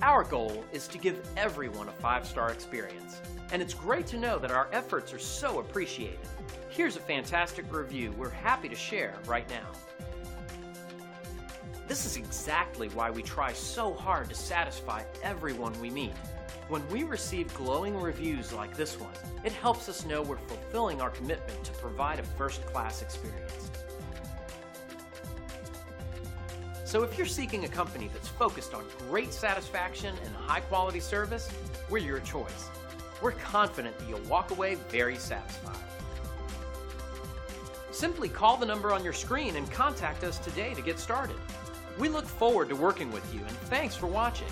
Our goal is to give everyone a 5-star experience, and it's great to know that our efforts are so appreciated. Here's a fantastic review we're happy to share right now. This is exactly why we try so hard to satisfy everyone we meet. When we receive glowing reviews like this one, it helps us know we're fulfilling our commitment to provide a first-class experience. So if you're seeking a company that's focused on great satisfaction and high-quality service, we're your choice. We're confident that you'll walk away very satisfied. Simply call the number on your screen and contact us today to get started. We look forward to working with you, and thanks for watching.